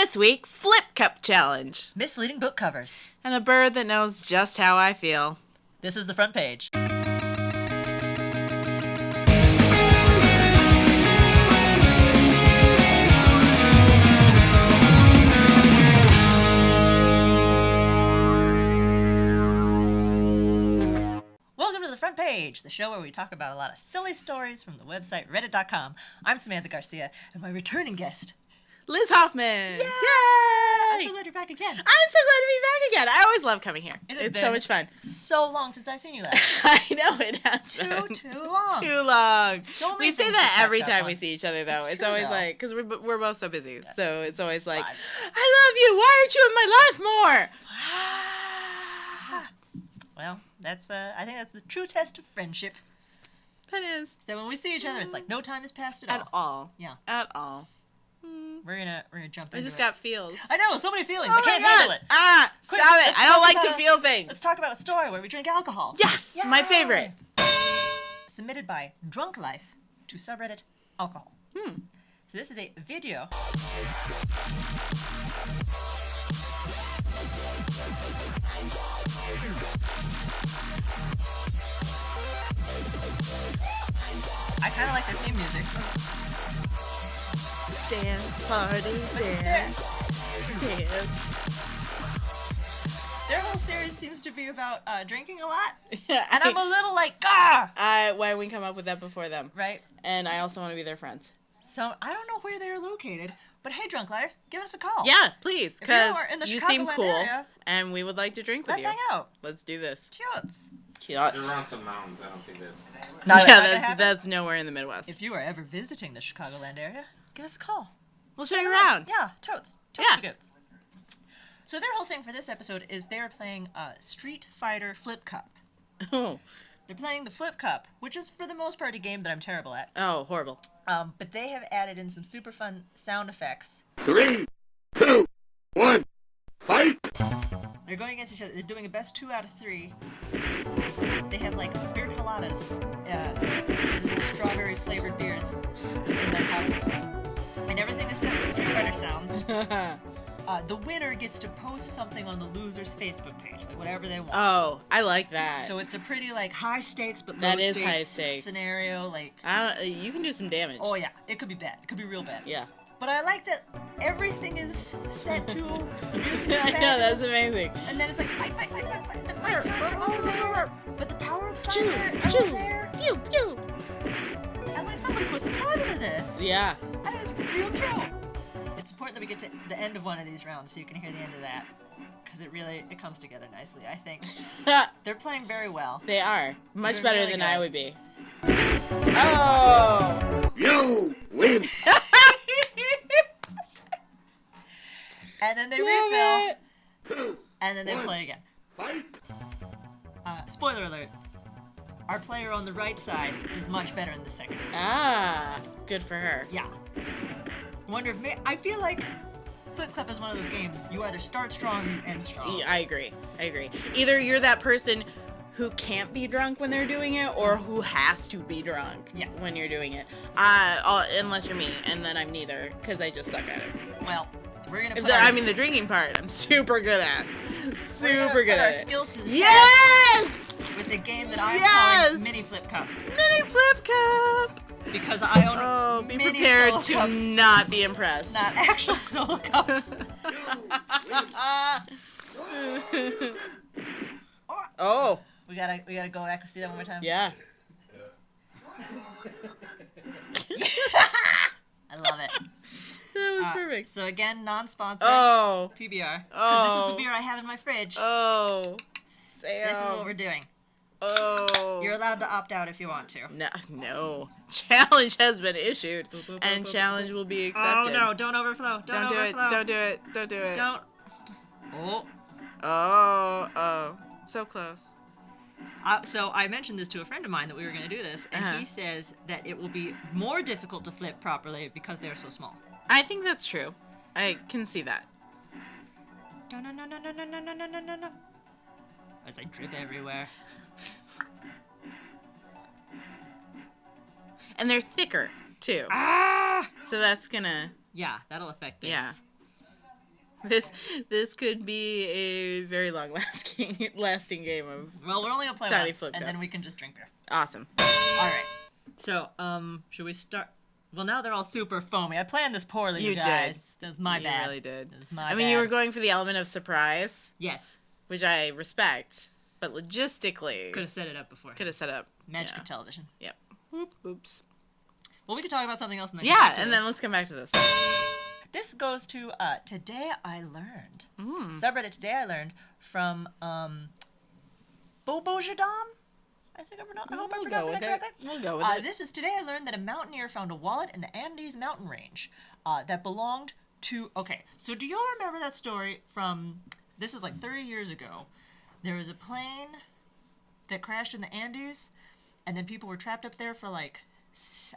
This week, Flip Cup Challenge. Misleading book covers. And a bird that knows just how I feel. This is the front page. Welcome to the front page, the show where we talk about a lot of silly stories from the website reddit.com. I'm Samantha Garcia, and my returning guest, Liz Hoffman. Yay! Yay! I'm so glad you're back again. I'm so glad to be back again. I always love coming here. It's so much fun. So long since I've seen you last. I know it has been. Too long. Too long. So many we say things that to every catch up time on. we see each other, though. It's true, always though. like, because we're both so busy. Yeah. So it's always like, Live. I love you. Why aren't you in my life more? Well, that's I think that's the true test of friendship. That is. That when we see each other, it's like no time has passed at all. At all. Yeah. At all. We're gonna jump I into just it. got feels. I know, so many feelings. Oh I can't my God. handle it. Ah, Quick, stop it. let's I don't talk like about to feel things. Let's talk about a story where we drink alcohol. Yes, my Yay! favorite. Submitted by Drunk Lyfe to subreddit alcohol. So this is a video. I kind of like their theme music. Dance, party, dance, dance. Their whole series seems to be about drinking a lot. Yeah, And I'm a little like, why don't we come up with that before them? right? And I also want to be their friends. So I don't know where they're located, but hey, Drunk Lyfe, give us a call. Yeah, please, If because you're in the you seem Chicagoland cool, area, and we would like to drink with let's you. hang out. Let's do this. Toots. Cute. They're around some mountains. I don't think that's. Yeah, that's nowhere in the Midwest. If you are ever visiting the Chicagoland area, give us a call. We'll show you around. Yeah, totes. Totes Yeah. the goods. So their whole thing for this episode is they're playing Street Fighter Flip Cup. Oh, They're playing the Flip Cup, which is for the most part a game that I'm terrible at. oh, horrible. But they have added in some super fun sound effects. 3, 2, 1, fight! They're going against each other. They're doing a best 2 out of 3. They have like beer coladas, strawberry flavored beers in their house, and everything is set to Street Fighter sounds. The winner gets to post something on the loser's Facebook page, like whatever they want. Oh, I like that. So it's a pretty like high stakes but low That is stakes high stakes. scenario. Like, You can do some damage. oh yeah, it could be bad. It could be real bad. Yeah. But I like that everything is set to music. I know, that's amazing. And then it's like fight, fight, fight, fight, fight. The fight sounds are all there, but the power of sound are all there. Pew, pew. I was like, somebody put some time into this. Yeah. That is real cool. It's important that we get to the end of one of these rounds so you can hear the end of that, because it comes together nicely. I think they're playing very well. They are. Much They're better really than good. I would be. Oh! You win! And then they Love refill, it. and then they play again. Fight! Spoiler alert. Our player on the right side is much better in the second. Ah, good for her. Yeah. I wonder if I feel like Flip Cup is one of those games you either start strong or you end strong. I agree. Either you're that person who can't be drunk when they're doing it, or who has to be drunk Yes. when you're doing it. Unless you're me, and then I'm neither, because I just suck at it. Well, we're gonna put The drinking part, I'm super good at. Super good our at it. skills to the Yes! test with the game that I'm Yes! calling Mini Flip Cup, Mini Flip Cup! because I own Oh, be mini prepared solo to cups, not be impressed. not actual solo cups. Oh, We gotta go back and see that one more time. yeah. I love it. That was perfect. So again, non-sponsored Oh, PBR. 'Cause this is Oh. the beer I have in my fridge. oh. Sam. This is what we're doing. Oh. You're allowed to opt out if you want to. No. Challenge has been issued, and challenge will be accepted. Oh no! Don't overflow! Don't do it. overflow. Don't do it. Don't do it. Don't. Oh. Oh. So close. So I mentioned this to a friend of mine that we were going to do this, and he says that it will be more difficult to flip properly because they're so small. I think that's true. I can see that. No, no, no, no, no, no, no, no, no, no, no. As I drip everywhere. And they're thicker, too. Ah! So that's gonna... Yeah, that'll affect things. Yeah. This could be a very long lasting game of Well, we're only gonna play Tiny once, flip and cup. then we can just drink beer. awesome. All right. So, should we start? Well, now they're all super foamy. I planned this poorly, you You guys. did. That's my You bad. really did. That's my I mean, you bad. were going for the element of surprise, Yes. which I respect, but logistically Could have set it up before. could have set up. Magic yeah. of television. Yep. Oops. Well, we could talk about something else in the Yeah, and then let's come back to this. This goes to Today I Learned. Mm. Subreddit Today I Learned from Bobo Jadam. I think I hope I'm pronouncing that correctly. We'll go with it. This is Today I Learned that a mountaineer found a wallet in the Andes mountain range that belonged to... Okay, so do y'all remember that story from... This is like 30 years ago. There was a plane that crashed in the Andes, and then people were trapped up there for like...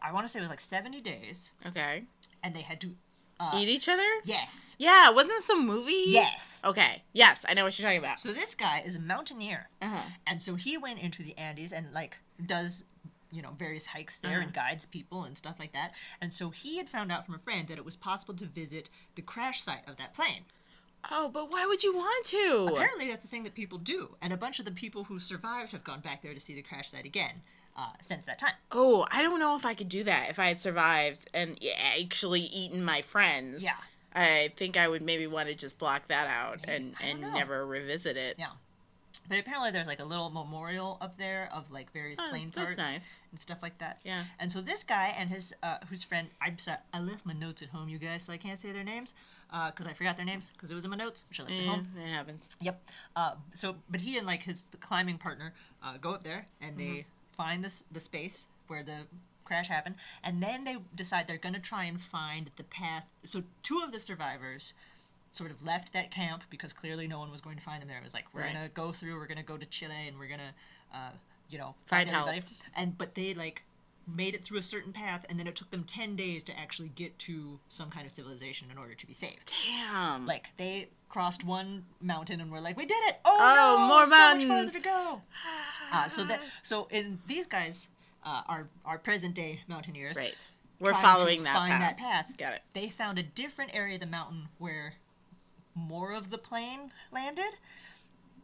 I want to say it was like 70 days, Okay. and they had to... Eat each other? Yes. Yeah, wasn't this a movie? Yes. Okay. Yes, I know what you're talking about. So this guy is a mountaineer, Uh-huh. and so he went into the Andes and like does, various hikes there and guides people and stuff like that. And so he had found out from a friend that it was possible to visit the crash site of that plane. Oh, but why would you want to? Apparently, that's a thing that people do, and a bunch of the people who survived have gone back there to see the crash site again since that time. Oh, I don't know if I could do that if I had survived and actually eaten my friends. Yeah. I think I would maybe want to just block that out and I don't know. never revisit it. Yeah. But apparently there's like a little memorial up there of like various plane that's parts nice. and stuff like that. Yeah. And so this guy and his whose friend, I left my notes at home, you guys, so I can't say their names because I forgot their names because it was in my notes, which I left at Yeah, home. it happens. Yep. But he and like his climbing partner go up there and they find the space where the crash happened, and then they decide they're gonna try and find the path. So two of the survivors sort of left that camp because clearly no one was going to find them there. It was like, we're Right. gonna go through, we're gonna go to Chile, and we're gonna, Find help. everybody. But they like made it through a certain path, and then it took them 10 days to actually get to some kind of civilization in order to be saved. Damn. Like they crossed one mountain and were like, we did it! Oh, Oh, no, more so mountains. much farther to go. So in these guys are present day mountaineers. Right. We're trying following to that find path. that path. Got it. They found a different area of the mountain where more of the plane landed.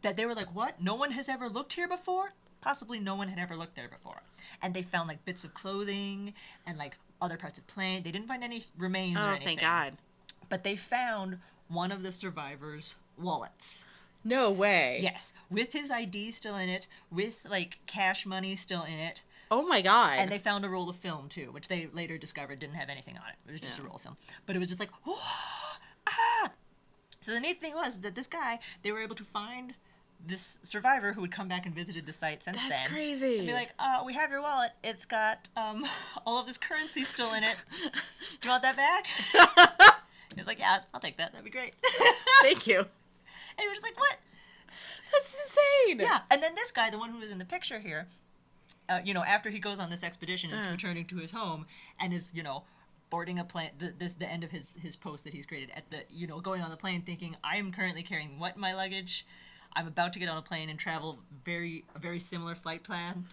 That they were like, what? No one has ever looked here before? Possibly no one had ever looked there before. And they found like bits of clothing and like other parts of plane. They didn't find any remains or Oh, anything. thank God. But they found one of the survivors' wallets. No way. Yes, with his ID still in it, with like cash money still in it. Oh my God. And they found a roll of film too, which they later discovered didn't have anything on it. It was just a roll of film. But it was just like, oh, ah. So the neat thing was that this guy, they were able to find this survivor who had come back and visited the site since then. That's crazy. And be like, we have your wallet. It's got all of this currency still in it. Do you want that back? He was like, yeah, I'll take that. That'd be great. Thank you. And he was just like, what? That's insane. Yeah. And then this guy, the one who was in the picture here, after he goes on this expedition, is returning to his home and is, boarding a plane. The end of his post that he's created at the, going on the plane, thinking, I am currently carrying what in my luggage? I'm about to get on a plane and travel a very similar flight plan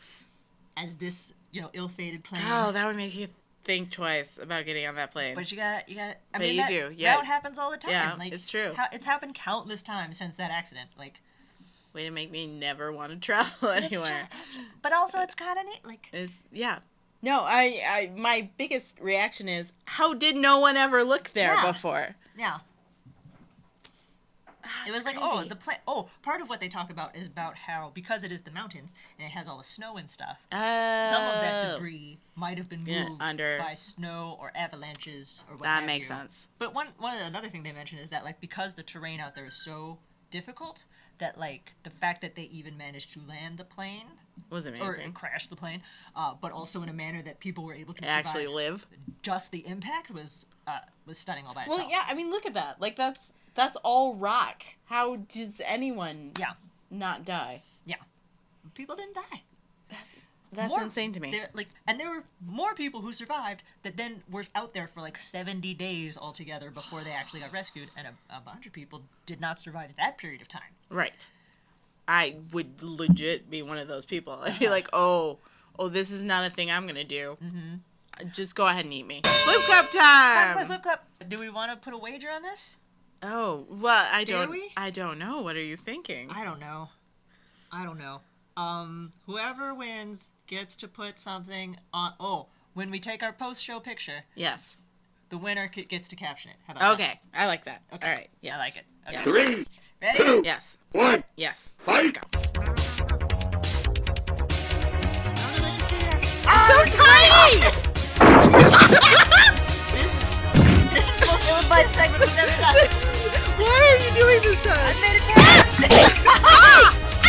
as this, ill-fated plane. Oh, that would make you think twice about getting on that plane. But you got. I But mean, you do, yeah. That happens all the time. Yeah, like, it's true. It's happened countless times since that accident. Like, Way to make me never want to travel anywhere. But also, it's kind of neat. Like, Yeah. No, I my biggest reaction is, how did no one ever look there Yeah. before? yeah. It was like, crazy. part of what they talk about is about how, because it is the mountains and it has all the snow and stuff, Oh. some of that debris might have been Yeah, moved under- by snow or avalanches or what That have makes you. sense. But another thing they mentioned is that, like, because the terrain out there is so difficult, that, like, the fact that they even managed to land the plane Was or amazing. crash the plane, but also in a manner that people were able to Actually survive live. just the impact was stunning all by itself. Well, yeah, I mean, look at that. Like, that's all rock. How does anyone Yeah. not die? Yeah. People didn't die. That's More- insane to me. There were more people who survived that then were out there for like 70 days altogether before they actually got rescued, and a bunch of people did not survive that period of time. Right. I would legit be one of those people. I'd be like, oh, this is not a thing I'm going to do. Mm-hmm. Just go ahead and eat me. Flip cup time! Flip clap. Do we want to put a wager on this? Oh, well, I Dare don't. we? I don't know. What are you thinking? I don't know. Whoever wins gets to put something on. Oh, when we take our post-show picture, Yes. the winner gets to caption it. How about Okay, I like that. Okay. All right. Yes. I like it. Okay. Yes. 3, Ready? 2, Yes. 1, Yes. fight! Go. Ah, So tiny. This is the most ill-advised segment we've ever done. Why are you doing this to I us? made a terrible mistake.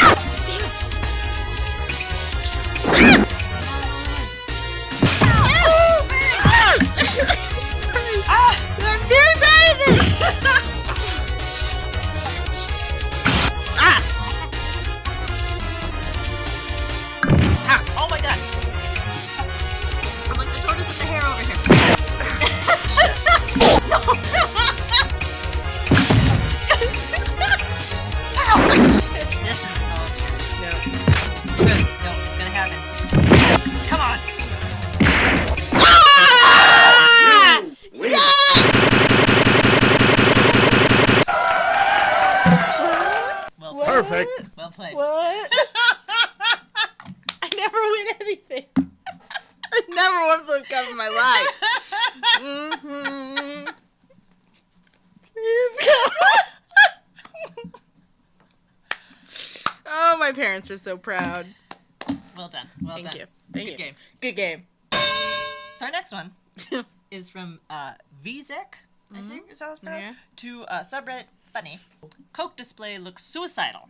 I'm very bad at this. Oh my god. I'm like the tortoise with the hair over here. This is No. no, it's gonna happen. Come on. Win! Well What? played. Perfect. Well played. What? I never win anything. I never won flip cup in my life. Mm-hmm. Oh, my parents are so proud. Well done. Well Thank done. you. Thank Good you. game. Good game. So our next one is from Vizek, I think is how it's pronounced, to subreddit funny. Coke display looks suicidal.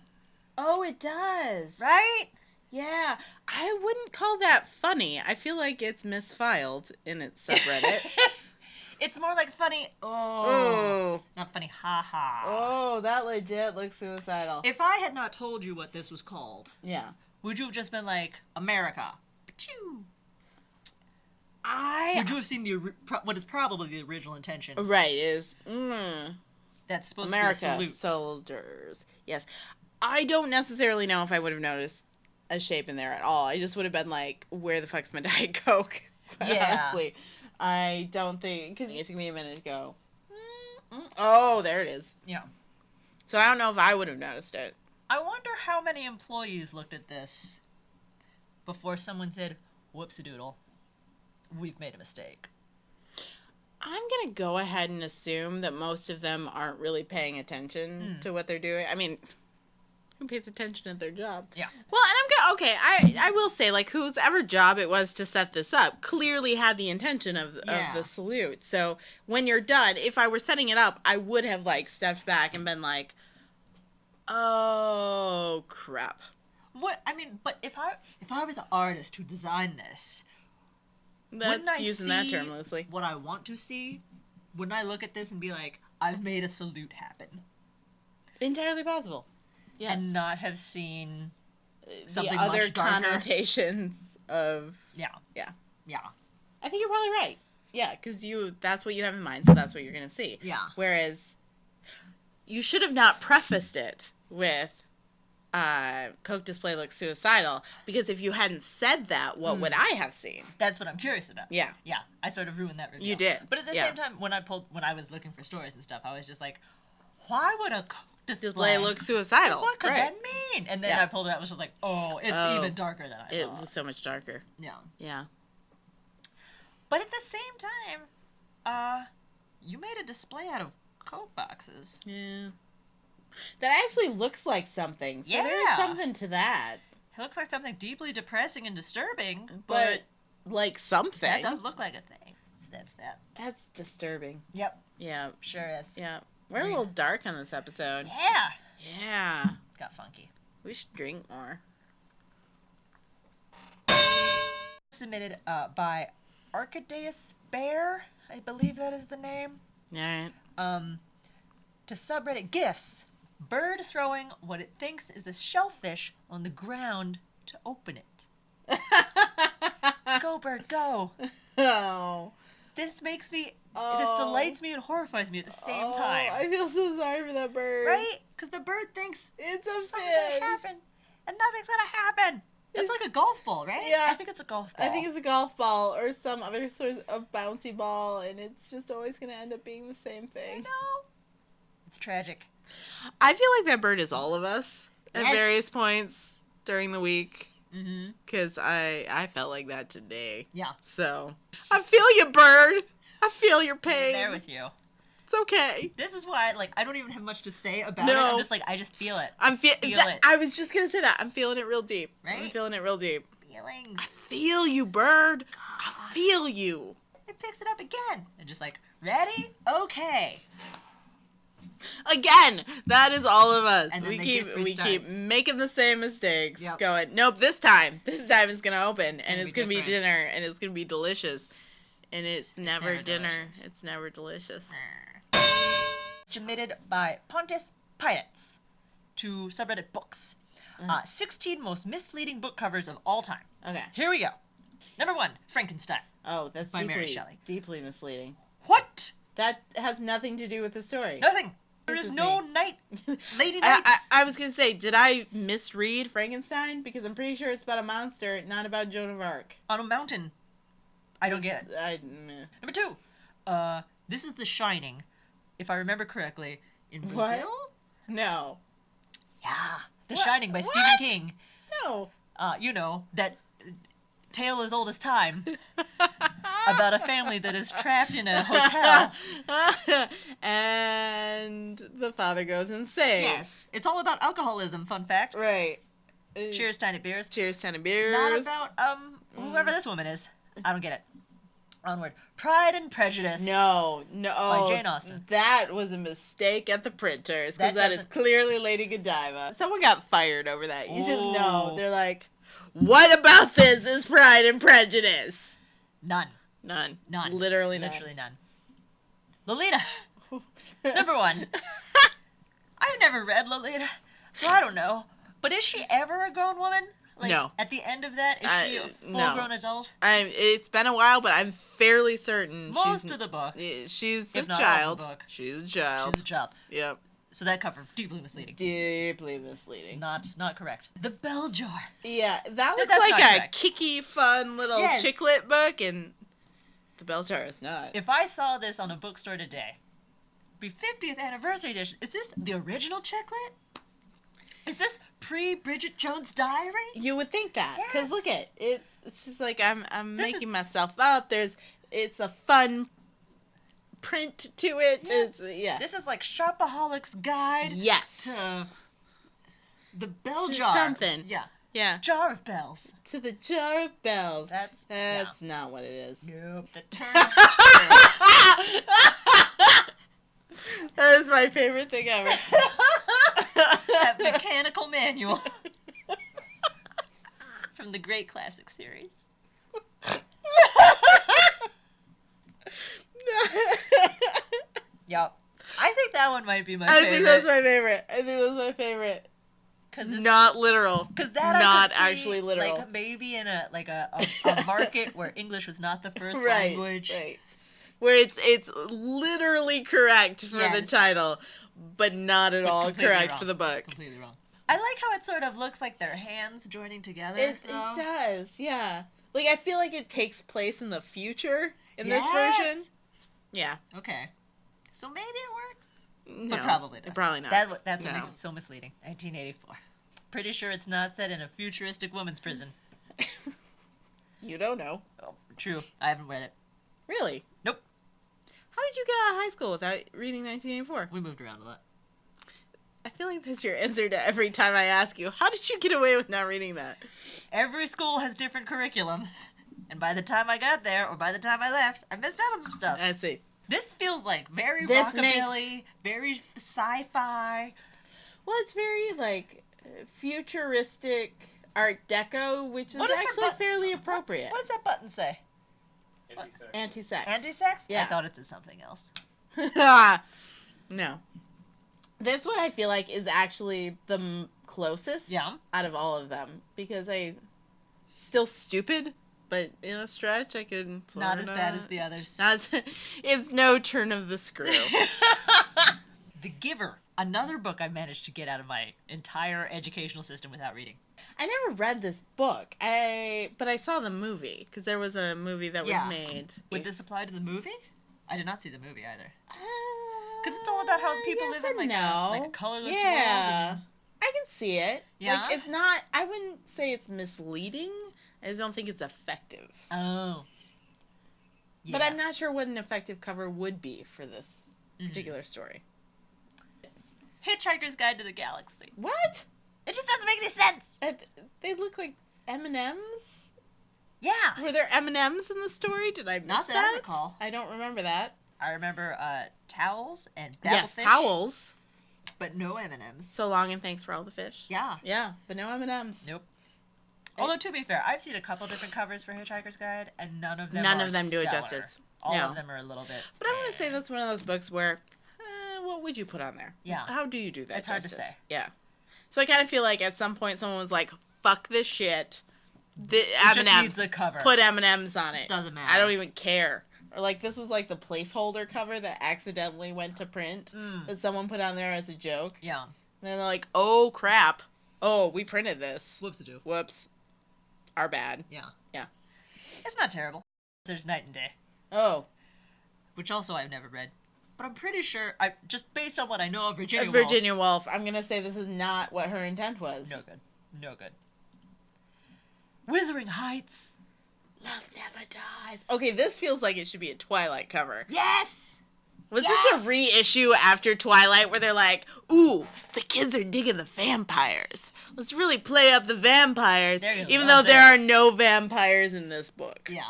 Oh, it does. Right? Yeah. I wouldn't call that funny. I feel like it's misfiled in its subreddit. It's more like funny. Oh. Not funny. Ha ha. Oh, that legit looks suicidal. If I had not told you what this was called, Yeah. would you have just been like America? Pachoo. I Would you have seen what is probably the original intention? right is That's supposed America to be a salute. soldiers. Yes. I don't necessarily know if I would have noticed a shape in there at all. I just would have been like, where the fuck's my Diet Coke? Quite Yeah. honestly. I don't think, because it took me a minute to go, oh, there it is. Yeah. So I don't know if I would have noticed it. I wonder how many employees looked at this before someone said, whoops-a-doodle, we've made a mistake. I'm going to go ahead and assume that most of them aren't really paying attention to what they're doing. I mean, who pays attention at their job? Yeah. Well, and okay, I will say, like, whoever job it was to set this up clearly had the intention of the salute. So when you're done, if I were setting it up, I would have, like, stepped back and been like, oh, crap. What I mean, but if I were the artist who designed this, wouldn't I That's using that see term loosely. what I want to see? Wouldn't I look at this and be like, I've made a salute happen, Entirely possible. Yes. and not have seen the something other much darker? connotations of... Yeah. Yeah. Yeah. I think you're probably right. Yeah, because that's what you have in mind, so that's what you're going to see. Yeah. Whereas you should have not prefaced it with Coke display looks suicidal, because if you hadn't said that, what would I have seen? That's what I'm curious about. Yeah. Yeah. I sort of ruined that review. You did. But at the Yeah. same time, when I was looking for stories and stuff, I was just like, why would a Coke display Display looks suicidal. What could right. that mean? And then Yeah. I pulled it out, and was just like, oh, it's Oh. even darker than I It thought. was so much darker. Yeah. Yeah. But at the same time, you made a display out of Coke boxes. Yeah. That actually looks like something. So there's Yeah. something to that. It looks like something deeply depressing and disturbing, But like something. that does look like a thing. That's that. That's disturbing. Yep, Yeah. sure is. Yeah. We're a little dark on this episode. Yeah. Yeah. Got funky. We should drink more. Submitted by Arcadeus Bear, I believe that is the name. All right. To subreddit GIFs, bird throwing what it thinks is a shellfish on the ground to open it. Go bird, go. Oh. This makes me, Oh. this delights me and horrifies me at the same time. I feel so sorry for that bird. Right? Because the bird thinks It's a something's fish. gonna happen, and nothing's gonna happen. It's like a golf ball, right? Yeah. I think it's a golf ball. I think it's a golf ball or some other sort of bouncy ball, and it's just always going to end up being the same I thing. know. It's tragic. I feel like that bird is all of us at Yes. various points during the week. Mm-hmm. Because I felt like that today. Yeah. So, I feel you, bird. I feel your I'm pain. there with you. It's okay. This is why, like, I don't even have much to say about No. it. I'm just like, I just feel it. Feel it. I was just going to say that. I'm feeling it real deep. Right? I'm feeling it real deep. Feelings. I feel you, bird. I feel you. It picks it up again. And just like, ready? Okay. Again, that is all of us. And then We the keep gift we keep restarts. making the same mistakes. Yep. Going, nope, this time it's gonna open and Gonna it's be gonna be different. dinner and it's gonna be delicious. And it's never never dinner. delicious. It's never delicious. Submitted by Pontus Pirates to subreddit books. 16 most misleading book covers of all time. Okay. Here we go. Number 1, Frankenstein. Oh, that's By Mary deeply, Shelley. deeply misleading. What? That has nothing to do with the story. Nothing. There This is is no me. lady knights. I was gonna say, did I misread Frankenstein? Because I'm pretty sure it's about a monster, not about Joan of Arc. On a mountain. I don't get it. Meh. Number 2, this is The Shining, if I remember correctly, in Brazil? What? No. Yeah. The What? Shining by What? Stephen King. No. You know, that tale as old as time about a family that is trapped in a hotel. And the father goes insane. Yes. It's all about alcoholism, fun fact. Right. Cheers, tiny beers. Cheers, Tiny Beers. Not about, whoever this woman is. I don't get it. Onward. Pride and Prejudice. No. By Jane Austen. That was a mistake at the printers, because That that is doesn't- clearly Lady Godiva. Someone got fired over that. You just know. Ooh. They're like, what about this is Pride and Prejudice? None. None. None. Literally none. Literally none. Lolita. Number 1. I've never read Lolita, so I don't know. But is she ever a grown woman? Like, No. At the end of that, is she a no. full-grown adult? It's been a while, but I'm fairly certain Most of the book. she's a if not all child. the book. She's a child. She's a child. Yep. So that cover, deeply misleading. Deeply misleading. Not correct. The Bell Jar. Yeah, that looks that's like not a correct. kicky, fun little Yes. chicklet book, and the Bell Jar is not. If I saw this on a bookstore today, be 50th anniversary edition. Is this the original chicklet? Is this pre-Bridget Jones' Diary? You would think that, because Yes. look at it. It's just like I'm This making is- myself up. It's a fun print to it. Yes. Yeah. This is like Shopaholic's Guide Yes. to the Bell To Jar. something. Yeah. Yeah. Jar of bells. To the Jar of Bells. That's not what it is. Nope. The turn of history. That is my favorite thing ever. That mechanical manual from the Great Classic series. Yep. I think that one might be my favorite. I think that's my favorite. Cause it's- Not literal. Cause that not I could see, actually literal. Like maybe in a market where English was not the first Right. language. Right. Where it's literally correct for the Yes. title, but not at But all completely correct wrong. for the book. Completely wrong. I like how it sort of looks like their hands joining together. It though. does, yeah. Like I feel like it takes place in the future in this Yes. version. Yeah. Okay. So maybe it works. No, But probably doesn't. Probably not. That's what No. makes it so misleading. 1984. Pretty sure it's not set in a futuristic woman's prison. You don't know. Oh, true. I haven't read it. Really? Nope. How did you get out of high school without reading 1984? We moved around a lot. I feel like that's your answer to every time I ask you, how did you get away with not reading that? Every school has different curriculum. And by the time I got there, or by the time I left, I missed out on some stuff. I see. This feels like very This rockabilly, very sci-fi. Well, it's very, like, futuristic Art Deco, which is What is her actually button? fairly appropriate. What does that button say? Anti-sex. Anti-sex? Yeah. I thought it said something else. No. This one I feel like is actually the closest Yeah. out of all of them, because still stupid, but in a stretch I could Not as bad as the others. It's no turn of the screw. The Giver. Another book I managed to get out of my entire educational system without reading. I never read this book. But I saw the movie, because there was a movie that was Yeah. made. Would this apply to the movie? I did not see the movie either. Because it's all about how people yes live in like a colorless world. Yeah. I can see it. Yeah? Like, it's not, I wouldn't say it's misleading. I just don't think it's effective. Oh. Yeah. But I'm not sure what an effective cover would be for this particular story. Hitchhiker's Guide to the Galaxy. What? It just doesn't make any sense. They look like M&Ms? Yeah. Were there M&Ms in the story? Did I miss Not that? that I recall. I don't remember that. I remember towels and Yes, babblefish. towels. But no M&Ms. So long and thanks for all the fish. Yeah. Yeah, but no M&Ms. Nope. Although, to be fair, I've seen a couple different covers for Hitchhiker's Guide, and none of them do it stellar. justice. All of them are a little bit... But I'm going to say that's one of those books where, what would you put on there? Yeah. How do you do that It's hard justice? to say. Yeah. So I kind of feel like at some point someone was like, fuck this shit. The just M&Ms. needs the cover. Put M&Ms on it. Doesn't matter. I don't even care. Or like this was like the placeholder cover that accidentally went to print that someone put on there as a joke. Yeah. And then they're like, oh crap. Oh, we printed this. Whoops-a-doo. Whoops. Our bad. Yeah. Yeah. It's not terrible. There's Night and Day, Oh. which also I've never read. But I'm pretty sure, just based on what I know of Virginia Woolf. Virginia Woolf. I'm going to say this is not what her intent was. No good. No good. Wuthering Heights. Love never dies. Okay, this feels like it should be a Twilight cover. Yes! Was this a reissue after Twilight where they're like, ooh, the kids are digging the vampires. Let's really play up the vampires, even though there are no vampires in this book. Yeah.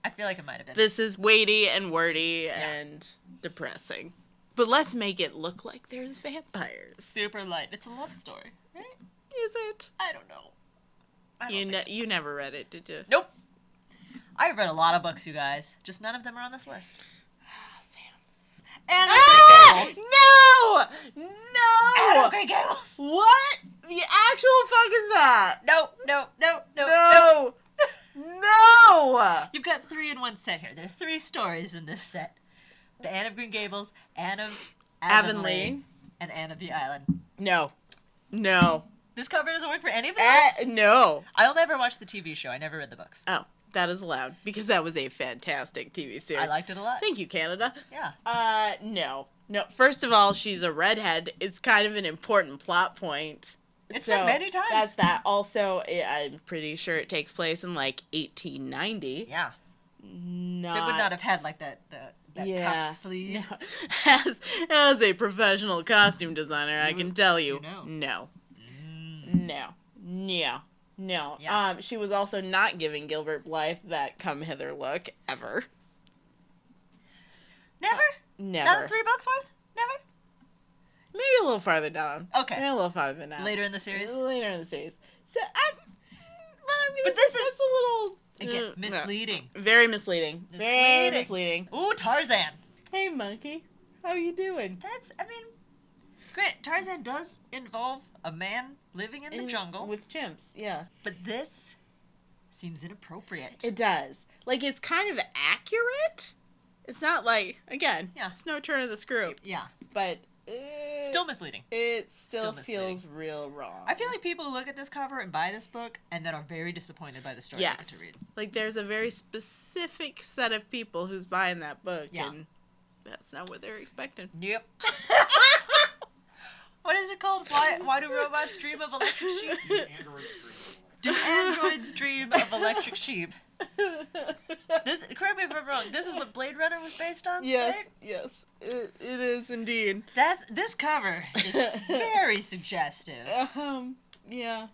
I feel like it might have been. This is weighty and wordy and depressing. But let's make it look like there's vampires. Super light. It's a love story, right? Is it? I don't know. You never read it, did you? Nope. I've read a lot of books, you guys. Just none of them are on this list. Sam. And No! Anne No! of Green Gables. What the actual fuck is that? No. No! No! You've got 3 in one set here. There are 3 stories in this set. The Anne of Green Gables, Anne of Avonlea, and Anne of the Island. No. This cover doesn't work for any of those? No. I'll never watch the TV show. I never read the books. Oh, that is allowed because that was a fantastic TV series. I liked it a lot. Thank you, Canada. Yeah. No. First of all, she's a redhead. It's kind of an important plot point. It's said many times. That's that. Also, I'm pretty sure it takes place in like 1890. Yeah. Not. They would not have had like that cuffed sleeve. No. As a professional costume designer, I can tell you, no. Yeah. She was also not giving Gilbert Blythe that come hither look ever. Never? Never. Not in 3 books worth? Never? Maybe a little farther down. Okay. Maybe a little farther down. Later in the series? Later in the series. So, But this is a little again misleading. No. Very misleading. Very misleading. Ooh, Tarzan. Hey, monkey. How you doing? Grant, Tarzan does involve a man living in the jungle. With chimps, yeah. But this seems inappropriate. It does. Like, it's kind of accurate. It's not like, again, it's no turn of the screw. Yeah. But still misleading. It still feels real wrong. I feel like people look at this cover and buy this book and then are very disappointed by the story they get to read. Like, there's a very specific set of people who's buying that book, and that's not what they're expecting. Yep. What is it called? Why do robots dream of electric sheep? Do androids dream of electric sheep? Correct me if I'm wrong. This is what Blade Runner was based on. Yes, right? yes, it is indeed. This cover is very suggestive. Yeah.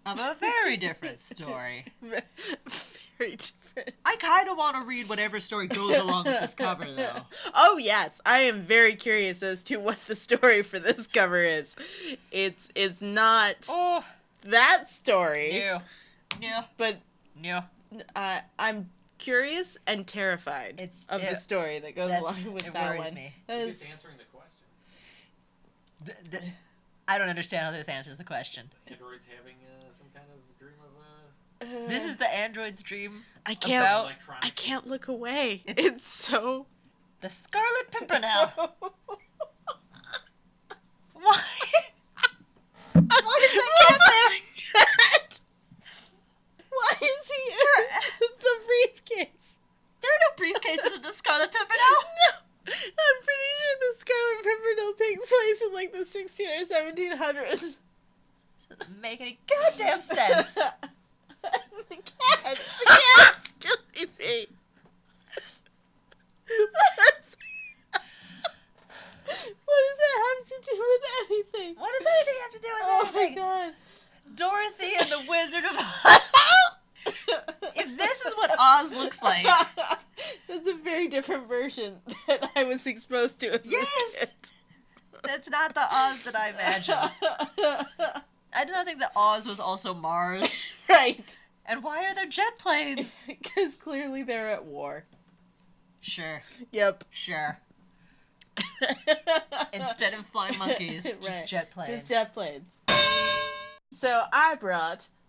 Of a very different story. Very different. I kind of want to read whatever story goes along with this cover, though. Oh yes, I am very curious as to what the story for this cover is. It's not that story. Yeah. But yeah. I'm curious and terrified of the story that goes along with that one. It worries me. It's answering the question. I don't understand how this answers the question. Androids having some kind of dream of this is the android's dream. I can't look away. It's so. The Scarlet Pimpernel. Why? Why is that? Why is he in the briefcase? There are no briefcases in the Scarlet Pimpernel. No, I'm pretty place in like the 16 or 1700s. Doesn't make any goddamn sense. The cat's killing me. What does that have to do with anything? What does anything have to do with Oh anything? my god. Dorothy and the Wizard of Oz. If this is what Oz looks like. That's a very different version that I was exposed to as a Yes! kid. That's not the Oz that I imagined. I did not think that Oz was also Mars. Right. And why are there jet planes? Because clearly they're at war. Sure. Yep. Sure. Instead of flying monkeys, just Right. jet planes. Just jet planes. So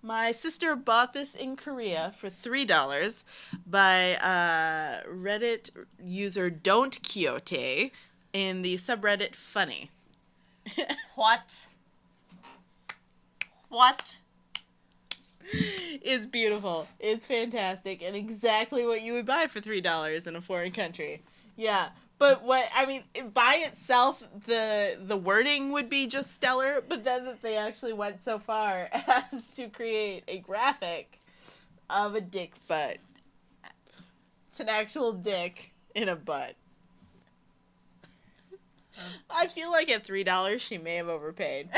my sister bought this in Korea for $3 by Reddit user Don't Quixote in the subreddit Funny. What? What? It's beautiful. It's fantastic and exactly what you would buy for $3 in a foreign country. Yeah. But by itself, the wording would be just stellar, but then that they actually went so far as to create a graphic of a dick butt. It's an actual dick in a butt. I feel like at $3 she may have overpaid.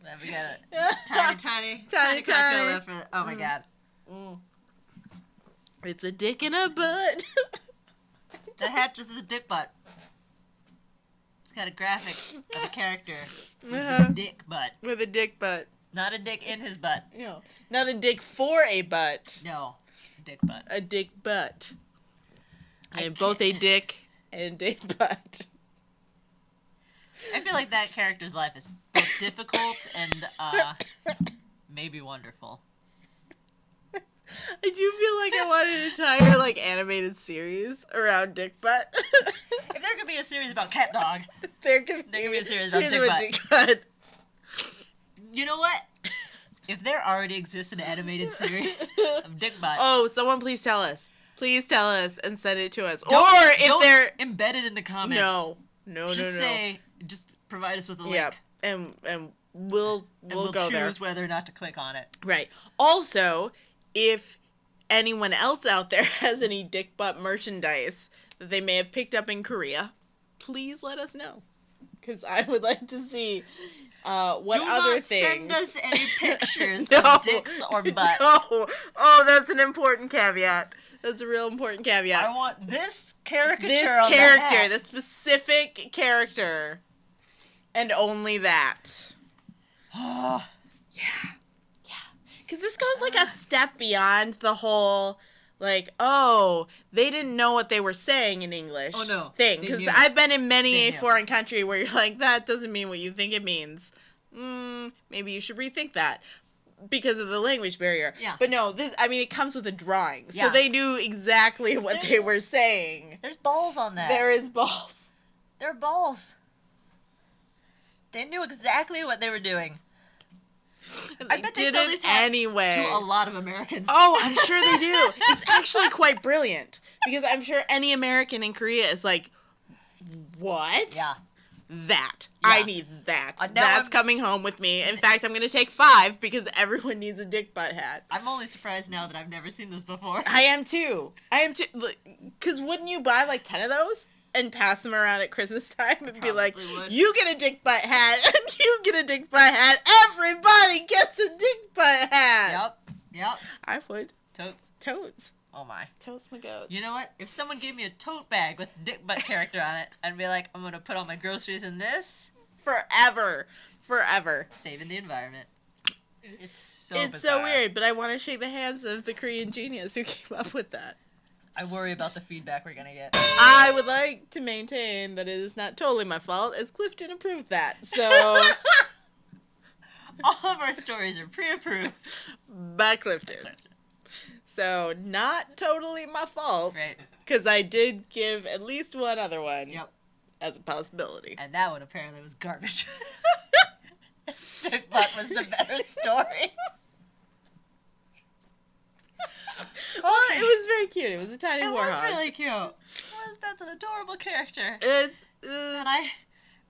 Let me get it. Tiny cocktail reference. Oh my god. Mm. It's a dick in a butt. The hat just is a dick butt. It's got a graphic of a character with a dick butt. With a dick butt. Not a dick in his butt. No. Not a dick for a butt. No. A dick butt. A dick butt. I am both a dick and a butt. I feel like that character's life is both difficult and maybe wonderful. I do feel like I want an entire animated series around dick butt. If there could be a series about cat dog, there could be a series about about dick butt. You know what? If there already exists an animated series of dick butt. Oh, someone please tell us. Please tell us and send it to us. Don't they're embed it in the comments. No. Just provide us with a link. Yeah, and we'll go there. Choose whether or not to click on it. Right. Also, if anyone else out there has any dick butt merchandise that they may have picked up in Korea, please let us know. Because I would like to see what other things. Send us any pictures of dicks or butts. No. Oh, that's an important caveat. That's a real important caveat. I want this caricature. This specific character. And only that. Yeah. Because this goes a step beyond the whole, they didn't know what they were saying in English thing. Because I've been in many a foreign country where you're like, that doesn't mean what you think it means. Maybe you should rethink that. Because of the language barrier. Yeah. But no, it comes with a drawing. So they knew exactly what they were saying. There's balls on that. There is balls. There are balls. They knew exactly what they were doing. I bet they sell these hats anyway. to a lot of Americans. Oh, I'm sure they do. It's actually quite brilliant. Because I'm sure any American in Korea is like, what? Yeah. That. Yeah. I need that. That's coming home with me. In fact, I'm going to take 5 because everyone needs a dick butt hat. I'm only surprised now that I've never seen this before. I am too. Because wouldn't you buy 10 of those? And pass them around at Christmas time and be like, you get a dick butt hat and you get a dick butt hat. Everybody gets a dick butt hat. Yep. I would. Totes. Oh my. Totes my goats. You know what? If someone gave me a tote bag with dick butt character on it, I'd be like, I'm going to put all my groceries in this. Forever. Saving the environment. It's bizarre. So weird, but I want to shake the hands of the Korean genius who came up with that. I worry about the feedback we're going to get. I would like to maintain that it is not totally my fault, as Clifton approved that. So all of our stories are pre-approved by Clifton. So not totally my fault. Right. Because I did give at least one other one as a possibility. And that one apparently was garbage. Dick butt was the better story. Well, it was very cute. It was a tiny warthog. It was really cute. That's an adorable character. And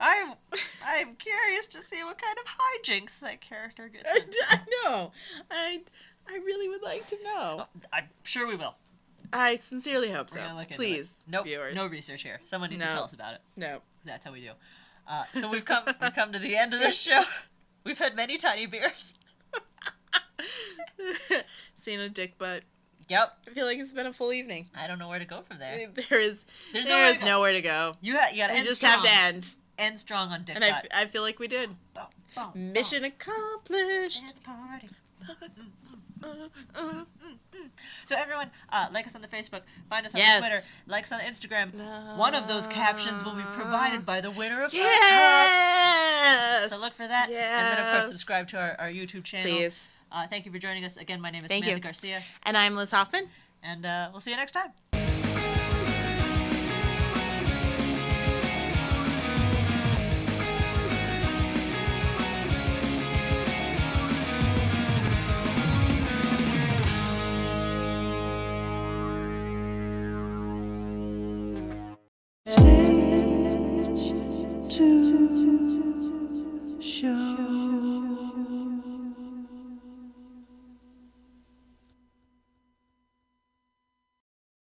I'm curious to see what kind of hijinks that character gets into. I know. I really would like to know. I'm sure we will. I sincerely hope so. We're gonna look into Please, it. Nope, viewers. no research here. Someone needs to tell us about it. No. That's how we do. So we've come to the end of this show. We've had many tiny beers. Seen a dick butt. Yep. I feel like it's been a full evening. I don't know where to go from there. There's nowhere to go. You gotta We end just strong. have to end. End strong on dick And butt. I feel like we did. Boom, boom, Mission accomplished. Dance party. So everyone, like us on the Facebook, find us on Yes. the Twitter, like us on Instagram. One of those captions will be provided by the winner of Yes. So look for that, and then of course subscribe to our YouTube channel. Please. Thank you for joining us again. My name is Thank Samantha you. Garcia, And I'm Liz Hoffman. and we'll see you next time.